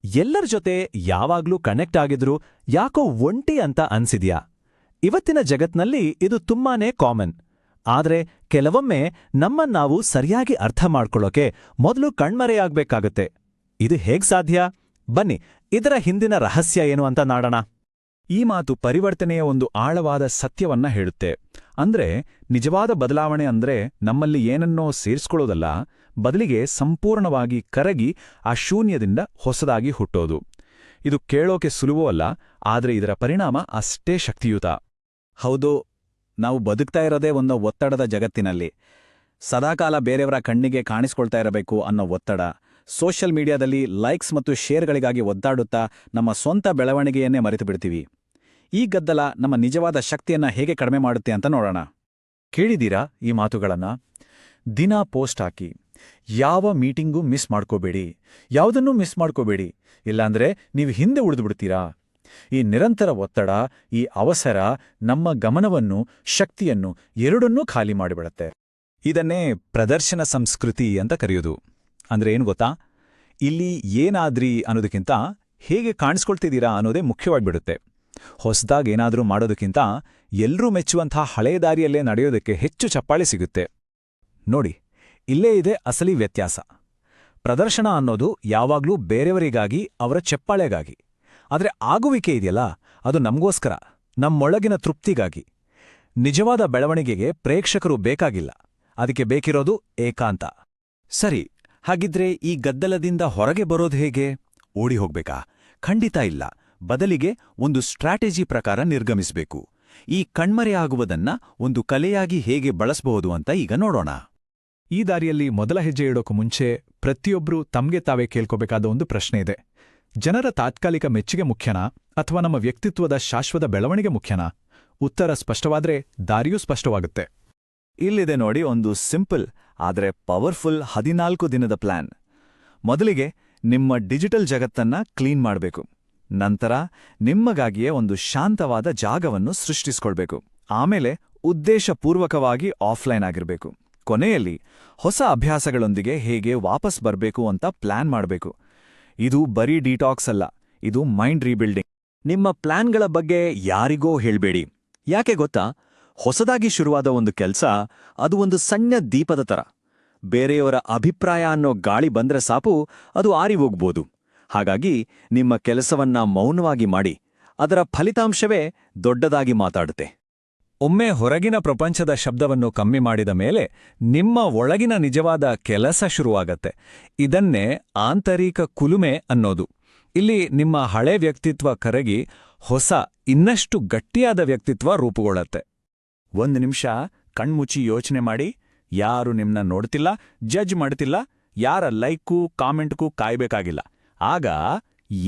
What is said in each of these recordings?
ಎಲ್ಲರ ಜೊತೆ ಯಾವಾಗ್ಲೂ ಕನೆಕ್ಟ್ ಆಗಿದ್ರು ಯಾಕೋ ಒಂಟಿ ಅಂತ ಅನ್ಸಿದ್ಯಾ? ಇವತ್ತಿನ ಜಗತ್ನಲ್ಲಿ ಇದು ತುಂಬಾನೇ ಕಾಮನ್. ಆದ್ರೆ ಕೆಲವೊಮ್ಮೆ ನಮ್ಮನ್ನಾವು ಸರಿಯಾಗಿ ಅರ್ಥ ಮಾಡ್ಕೊಳ್ಳೋಕೆ ಮೊದಲು ಕಣ್ಮರೆಯಾಗ್ಬೇಕಾಗತ್ತೆ. ಇದು ಹೇಗ್ ಸಾಧ್ಯ? ಬನ್ನಿ, ಇದರ ಹಿಂದಿನ ರಹಸ್ಯ ಏನು ಅಂತ ನೋಡೋಣ. ಈ ಮಾತು ಪರಿವರ್ತನೆಯ ಒಂದು ಆಳವಾದ ಸತ್ಯವನ್ನ ಹೇಳುತ್ತೆ. ಅಂದ್ರೆ ನಿಜವಾದ ಬದಲಾವಣೆ ಅಂದ್ರೆ ನಮ್ಮಲ್ಲಿ ಏನನ್ನೋ ಸೇರಿಸ್ಕೊಳ್ಳೋದಲ್ಲ, ಬದಲಿಗೆ ಸಂಪೂರ್ಣವಾಗಿ ಕರಗಿ ಆ ಶೂನ್ಯದಿಂದ ಹೊಸದಾಗಿ ಹುಟ್ಟೋದು. ಇದು ಕೇಳೋಕೆ ಸುಲಭವೂ ಅಲ್ಲ, ಆದ್ರೆ ಇದರ ಪರಿಣಾಮ ಅಷ್ಟೇ ಶಕ್ತಿಯುತ. ಹೌದು, ನಾವು ಬದುಕ್ತಾ ಇರೋದೇ ಒಂದು ಒತ್ತಡದ ಜಗತ್ತಿನಲ್ಲಿ. ಸದಾಕಾಲ ಬೇರೆಯವರ ಕಣ್ಣಿಗೆ ಕಾಣಿಸ್ಕೊಳ್ತಾ ಇರಬೇಕು ಅನ್ನೋ ಒತ್ತಡ, ಸೋಷಿಯಲ್ ಮೀಡಿಯಾದಲ್ಲಿ ಲೈಕ್ಸ್ ಮತ್ತು ಶೇರ್ಗಳಿಗಾಗಿ ಒದ್ದಾಡುತ್ತಾ ನಮ್ಮ ಸ್ವಂತ ಬೆಳವಣಿಗೆಯನ್ನೇ ಮರೆತು ಬಿಡ್ತೀವಿ. ಈ ಗದ್ದಲ ನಮ್ಮ ನಿಜವಾದ ಶಕ್ತಿಯನ್ನ ಹೇಗೆ ಕಡಿಮೆ ಮಾಡುತ್ತೆ ಅಂತ ನೋಡೋಣ. ಕೇಳಿದೀರಾ ಈ ಮಾತುಗಳನ್ನ? ದಿನ ಪೋಸ್ಟ್ ಹಾಕಿ, ಯಾವ ಮೀಟಿಂಗೂ ಮಿಸ್ ಮಾಡ್ಕೋಬೇಡಿ, ಯಾವುದನ್ನೂ ಮಿಸ್ ಮಾಡ್ಕೋಬೇಡಿ, ಇಲ್ಲಾಂದ್ರೆ ನೀವು ಹಿಂದೆ ಉಳಿದುಬಿಡ್ತೀರಾ. ಈ ನಿರಂತರ ಒತ್ತಡ, ಈ ಅವಸರ ನಮ್ಮ ಗಮನವನ್ನು, ಶಕ್ತಿಯನ್ನು ಎರಡನ್ನೂ ಖಾಲಿ ಮಾಡಿಬಿಡತ್ತೆ. ಇದನ್ನೇ ಪ್ರದರ್ಶನ ಸಂಸ್ಕೃತಿ ಅಂತ ಕರೆಯೋದು. ಅಂದ್ರೆ ಏನು ಗೊತ್ತಾ? ಇಲ್ಲಿ ಏನಾದ್ರಿ ಅನ್ನೋದಕ್ಕಿಂತ ಹೇಗೆ ಕಾಣಿಸ್ಕೊಳ್ತಿದ್ದೀರಾ ಅನ್ನೋದೇ ಮುಖ್ಯವಾಗ್ಬಿಡುತ್ತೆ. ಹೊಸದಾಗೇನಾದ್ರೂ ಮಾಡೋದಕ್ಕಿಂತ ಎಲ್ರೂ ಮೆಚ್ಚುವಂಥ ಹಳೆಯ ದಾರಿಯಲ್ಲೇ ನಡೆಯೋದಕ್ಕೆ ಹೆಚ್ಚು ಚಪ್ಪಾಳೆ ಸಿಗುತ್ತೆ. ನೋಡಿ, ಇಲ್ಲೇ ಇದೆ ಅಸಲಿ ವ್ಯತ್ಯಾಸ. ಪ್ರದರ್ಶನ ಅನ್ನೋದು ಯಾವಾಗ್ಲೂ ಬೇರೆಯವರಿಗಾಗಿ, ಅವರ ಚಪ್ಪಾಳೆಗಾಗಿ. ಆದ್ರೆ ಆಗುವಿಕೆ ಇದೆಯಲ್ಲ, ಅದು ನಮಗೋಸ್ಕರ, ನಮ್ಮೊಳಗಿನ ತೃಪ್ತಿಗಾಗಿ. ನಿಜವಾದ ಬೆಳವಣಿಗೆಗೆ ಪ್ರೇಕ್ಷಕರು ಬೇಕಾಗಿಲ್ಲ, ಅದಕ್ಕೆ ಬೇಕಿರೋದು ಏಕಾಂತ. ಸರಿ, ಹಾಗಿದ್ರೆ ಈ ಗದ್ದಲದಿಂದ ಹೊರಗೆ ಬರೋದು ಹೇಗೆ? ಓಡಿ ಹೋಗ್ಬೇಕಾ? ಖಂಡಿತ ಇಲ್ಲ. ಬದಲಿಗೆ ಒಂದು ಸ್ಟ್ರಾಟಜಿ ಪ್ರಕಾರ ನಿರ್ಗಮಿಸಬೇಕು. ಈ ಕಣ್ಮರೆಯಾಗುವುದನ್ನ ಒಂದು ಕಲೆಯಾಗಿ ಹೇಗೆ ಬಳಸಬಹುದು ಅಂತ ಈಗ ನೋಡೋಣ. ಈ ದಾರಿಯಲ್ಲಿ ಮೊದಲ ಹೆಜ್ಜೆ ಇಡೋಕು ಮುಂಚೆ ಪ್ರತಿಯೊಬ್ಬರೂ ತಮ್ಗೆ ತಾವೇ ಕೇಳ್ಕೋಬೇಕಾದ ಒಂದು ಪ್ರಶ್ನೆ ಇದೆ. ಜನರ ತಾತ್ಕಾಲಿಕ ಮೆಚ್ಚುಗೆ ಮುಖ್ಯನಾ, ಅಥವಾ ನಮ್ಮ ವ್ಯಕ್ತಿತ್ವದ ಶಾಶ್ವತ ಬೆಳವಣಿಗೆ ಮುಖ್ಯನಾ? ಉತ್ತರ ಸ್ಪಷ್ಟವಾದ್ರೆ ದಾರಿಯೂ ಸ್ಪಷ್ಟವಾಗುತ್ತೆ. ಇಲ್ಲಿದೆ ನೋಡಿ ಒಂದು ಸಿಂಪಲ್ ಆದ್ರೆ ಪವರ್ಫುಲ್ 14 ದಿನದ ಪ್ಲಾನ್. ಮೊದಲಿಗೆ ನಿಮ್ಮ ಡಿಜಿಟಲ್ ಜಗತ್ತನ್ನ ಕ್ಲೀನ್ ಮಾಡಬೇಕು. ನಂತರ ನಿಮ್ಮಗಾಗಿಯೇ ಒಂದು ಶಾಂತವಾದ ಜಾಗವನ್ನು ಸೃಷ್ಟಿಸ್ಕೊಳ್ಬೇಕು. ಆಮೇಲೆ ಉದ್ದೇಶಪೂರ್ವಕವಾಗಿ ಆಫ್ಲೈನ್ ಆಗಿರಬೇಕು. ಕೊನೆಯಲ್ಲಿ ಹೊಸ ಅಭ್ಯಾಸಗಳೊಂದಿಗೆ ಹೇಗೆ ವಾಪಸ್ ಬರಬೇಕು ಅಂತ ಪ್ಲಾನ್ ಮಾಡಬೇಕು. ಇದು ಬರೀ ಡಿಟಾಕ್ಸ್ ಅಲ್ಲ, ಇದು ಮೈಂಡ್ ರೀಬಿಲ್ಡಿಂಗ್. ನಿಮ್ಮ ಪ್ಲಾನ್ಗಳ ಬಗ್ಗೆ ಯಾರಿಗೋ ಹೇಳ್ಬೇಡಿ. ಯಾಕೆ ಗೊತ್ತಾ? ಹೊಸದಾಗಿ ಶುರುವಾದ ಒಂದು ಕೆಲ್ಸ ಅದು ಒಂದು ಸಣ್ಣ ದೀಪದ ಥರ. ಬೇರೆಯವರ ಅಭಿಪ್ರಾಯ ಅನ್ನೋ ಗಾಳಿ ಬಂದ್ರೆ ಸಾಕು, ಅದು ಆರಿ ಹೋಗ್ಬೋದು. ಹಾಗಾಗಿ ನಿಮ್ಮ ಕೆಲಸವನ್ನ ಮೌನವಾಗಿ ಮಾಡಿ, ಅದರ ಫಲಿತಾಂಶವೇ ದೊಡ್ಡದಾಗಿ ಮಾತಾಡುತ್ತೆ. ಒಮ್ಮೆ ಹೊರಗಿನ ಪ್ರಪಂಚದ ಶಬ್ದವನ್ನು ಕಮ್ಮಿ ಮಾಡಿದ ಮೇಲೆ ನಿಮ್ಮ ಒಳಗಿನ ನಿಜವಾದ ಕೆಲಸ ಶುರುವಾಗತ್ತೆ. ಇದನ್ನೇ ಆಂತರಿಕ ಕುಲುಮೆ ಅನ್ನೋದು. ಇಲ್ಲಿ ನಿಮ್ಮ ಹಳೆ ವ್ಯಕ್ತಿತ್ವ ಕರಗಿ ಹೊಸ, ಇನ್ನಷ್ಟು ಗಟ್ಟಿಯಾದ ವ್ಯಕ್ತಿತ್ವ ರೂಪುಗೊಳ್ಳತ್ತೆ. ಒಂದು ನಿಮಿಷ ಕಣ್ಮುಚ್ಚಿ ಯೋಚನೆ ಮಾಡಿ. ಯಾರು ನಿಮ್ನ ನೋಡ್ತಿಲ್ಲ, ಜಡ್ಜ್ ಮಾಡ್ತಿಲ್ಲ, ಯಾರ ಲೈಕ್ಗೂ ಕಾಮೆಂಟ್ಗೂ ಕಾಯ್ಬೇಕಾಗಿಲ್ಲ. ಆಗ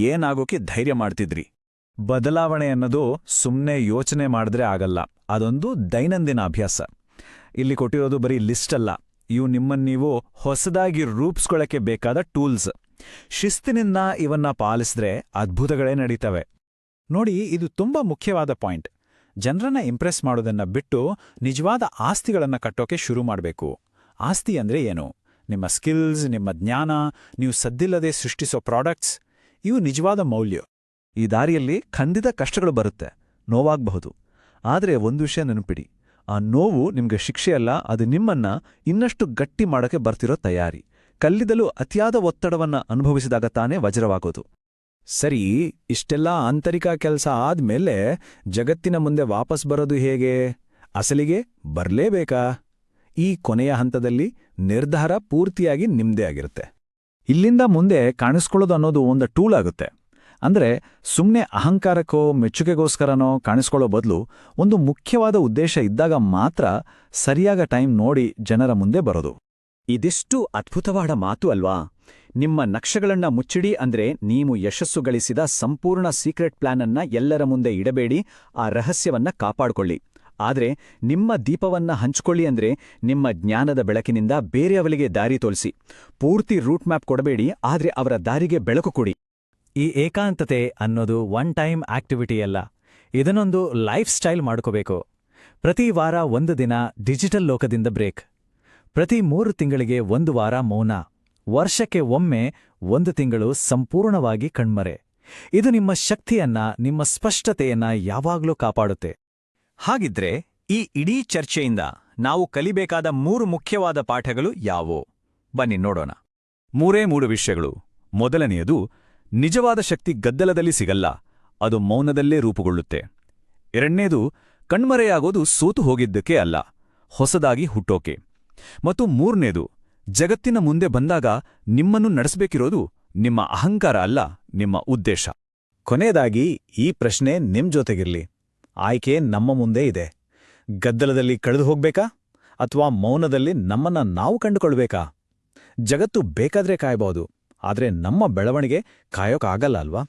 ಏನಾಗೋಕೆ ಧೈರ್ಯ ಮಾಡ್ತಿದ್ರಿ? ಬದಲಾವಣೆ ಅನ್ನೋದು ಸುಮ್ಮನೆ ಯೋಚನೆ ಮಾಡಿದ್ರೆ ಆಗಲ್ಲ, ಅದೊಂದು ದೈನಂದಿನ ಅಭ್ಯಾಸ. ಇಲ್ಲಿ ಕೊಟ್ಟಿರೋದು ಬರೀ ಲಿಸ್ಟ್ ಅಲ್ಲ, ಇವು ನಿಮ್ಮನ್ನೀವು ಹೊಸದಾಗಿ ರೂಪಿಸ್ಕೊಳ್ಳಕ್ಕೆ ಬೇಕಾದ ಟೂಲ್ಸ್. ಶಿಸ್ತಿನಿಂದ ಇವನ್ನ ಪಾಲಿಸಿದ್ರೆ ಅದ್ಭುತಗಳೇ ನಡೀತವೆ. ನೋಡಿ, ಇದು ತುಂಬಾ ಮುಖ್ಯವಾದ ಪಾಯಿಂಟ್. ಜನರನ್ನ ಇಂಪ್ರೆಸ್ ಮಾಡೋದನ್ನ ಬಿಟ್ಟು ನಿಜವಾದ ಆಸ್ತಿಗಳನ್ನ ಕಟ್ಟೋಕೆ ಶುರು ಮಾಡಬೇಕು. ಆಸ್ತಿ ಅಂದ್ರೆ ಏನು? ನಿಮ್ಮ ಸ್ಕಿಲ್ಸ್, ನಿಮ್ಮ ಜ್ಞಾನ, ನೀವು ಸದ್ದಿಲ್ಲದೆ ಸೃಷ್ಟಿಸೋ ಪ್ರಾಡಕ್ಟ್ಸ್, ಇವು ನಿಜವಾದ ಮೌಲ್ಯ. ಈ ದಾರಿಯಲ್ಲಿ ಖಂಡಿತ ಕಷ್ಟಗಳು ಬರುತ್ತೆ, ನೋವಾಗಬಹುದು. ಆದರೆ ಒಂದು ವಿಷಯ ನೆನಪಿಡಿ, ಆ ನೋವು ನಿಮ್ಗೆ ಶಿಕ್ಷೆಯಲ್ಲ, ಅದು ನಿಮ್ಮನ್ನ ಇನ್ನಷ್ಟು ಗಟ್ಟಿ ಮಾಡೋಕೆ ಬರ್ತಿರೋ ತಯಾರಿ. ಕಲ್ಲಿದಲು ಅತಿಯಾದ ಒತ್ತಡವನ್ನ ಅನುಭವಿಸಿದಾಗ ತಾನೇ ವಜ್ರವಾಗೋದು. ಸರಿ, ಇಷ್ಟೆಲ್ಲ ಆಂತರಿಕ ಕೆಲಸ ಆದ್ಮೇಲೆ ಜಗತ್ತಿನ ಮುಂದೆ ವಾಪಸ್ ಬರೋದು ಹೇಗೆ? ಅಸಲಿಗೆ ಬರ್ಲೇಬೇಕಾ? ಈ ಕೊನೆಯ ಹಂತದಲ್ಲಿ ನಿರ್ಧಾರ ಪೂರ್ತಿಯಾಗಿ ನಿಮ್ದೇ ಆಗಿರುತ್ತೆ. ಇಲ್ಲಿಂದ ಮುಂದೆ ಕಾಣಿಸ್ಕೊಳ್ಳೋದು ಅನ್ನೋದು ಒಂದು ಟೂಲ್ ಆಗುತ್ತೆ. ಅಂದ್ರೆ ಸುಮ್ಮನೆ ಅಹಂಕಾರಕ್ಕೋ ಮೆಚ್ಚುಗೆಗೋಸ್ಕರನೋ ಕಾಣಿಸ್ಕೊಳ್ಳೋ ಬದಲು ಒಂದು ಮುಖ್ಯವಾದ ಉದ್ದೇಶ ಇದ್ದಾಗ ಮಾತ್ರ ಸರಿಯಾದ ಟೈಮ್ ನೋಡಿ ಜನರ ಮುಂದೆ ಬರೋದು. ಇದೆಷ್ಟು ಅದ್ಭುತವಾದ ಮಾತು ಅಲ್ವಾ? ನಿಮ್ಮ ನಕ್ಷೆಗಳನ್ನ ಮುಚ್ಚಿಡಿ ಅಂದ್ರೆ ನೀವು ಯಶಸ್ಸು ಗಳಿಸಿದ ಸಂಪೂರ್ಣ ಸೀಕ್ರೆಟ್ ಪ್ಲಾನ್ ಅನ್ನ ಎಲ್ಲರ ಮುಂದೆ ಇಡಬೇಡಿ, ಆ ರಹಸ್ಯವನ್ನ ಕಾಪಾಡಿಕೊಳ್ಳಿ. ಆದ್ರೆ ನಿಮ್ಮ ದೀಪವನ್ನ ಹಂಚಿಕೊಳ್ಳಿ ಅಂದ್ರೆ ನಿಮ್ಮ ಜ್ಞಾನದ ಬೆಳಕಿನಿಂದ ಬೇರೆಯವರಿಗೆ ದಾರಿ ತೋರಿಸಿ. ಪೂರ್ತಿ ರೂಟ್ ಮ್ಯಾಪ್ ಕೊಡಬೇಡಿ, ಆದ್ರೆ ಅವರ ದಾರಿಗೆ ಬೆಳಕು ಕೊಡಿ. ಈ ಏಕಾಂತತೆ ಅನ್ನೋದು ಒನ್ ಟೈಮ್ ಆಕ್ಟಿವಿಟಿ ಅಲ್ಲ, ಇದನ್ನೊಂದು ಲೈಫ್ ಸ್ಟೈಲ್ ಮಾಡ್ಕೋಬೇಕು. ಪ್ರತಿ ವಾರ 1 ದಿನ ಡಿಜಿಟಲ್ ಲೋಕದಿಂದ ಬ್ರೇಕ್, ಪ್ರತಿ 3 ತಿಂಗಳಿಗೆ 1 ವಾರ ಮೌನ, ವರ್ಷಕ್ಕೆ ಒಮ್ಮೆ 1 ತಿಂಗಳು ಸಂಪೂರ್ಣವಾಗಿ ಕಣ್ಮರೆ. ಇದು ನಿಮ್ಮ ಶಕ್ತಿಯನ್ನ, ನಿಮ್ಮ ಸ್ಪಷ್ಟತೆಯನ್ನ ಯಾವಾಗ್ಲೂ ಕಾಪಾಡುತ್ತೆ. ಹಾಗಿದ್ರೆ ಈ ಇಡೀ ಚರ್ಚೆಯಿಂದ ನಾವು ಕಲಿಬೇಕಾದ 3 ಮುಖ್ಯವಾದ ಪಾಠಗಳು ಯಾವುವು? ಬನ್ನಿ ನೋಡೋಣ. 3 ವಿಷಯಗಳು. ಮೊದಲನೆಯದು, ನಿಜವಾದ ಶಕ್ತಿ ಗದ್ದಲದಲ್ಲಿ ಸಿಗಲ್ಲ, ಅದು ಮೌನದಲ್ಲೇ ರೂಪುಗೊಳ್ಳುತ್ತೆ. ಎರಡನೇದು, ಕಣ್ಮರೆಯಾಗೋದು ಸೋತು ಹೋಗಿದ್ದಕ್ಕೆ ಅಲ್ಲ, ಹೊಸದಾಗಿ ಹುಟ್ಟೋಕೆ. ಮತ್ತು 3ನೇದು, ಜಗತ್ತಿನ ಮುಂದೆ ಬಂದಾಗ ನಿಮ್ಮನ್ನು ನಡೆಸಬೇಕಿರೋದು ನಿಮ್ಮ ಅಹಂಕಾರ ಅಲ್ಲ, ನಿಮ್ಮ ಉದ್ದೇಶ. ಕೊನೆಯದಾಗಿ ಈ ಪ್ರಶ್ನೆ ನಿಮ್ ಜೊತೆಗಿರ್ಲಿ. ಆಯ್ಕೆ ನಮ್ಮ ಮುಂದೆ ಇದೆ. ಗದ್ದಲದಲ್ಲಿ ಕಳೆದು ಹೋಗ್ಬೇಕಾ ಅಥವಾ ಮೌನದಲ್ಲಿ ನಮ್ಮನ್ನ ನಾವು ಕಂಡುಕೊಳ್ಬೇಕಾ? ಜಗತ್ತು ಬೇಕಾದ್ರೆ ಕಾಯಬಹುದು, ಆದ್ರೆ ನಮ್ಮ ಬೆಳವಣಿಗೆ ಕಾಯೋಕ್ಕಾಗಲ್ಲ ಅಲ್ವಾ?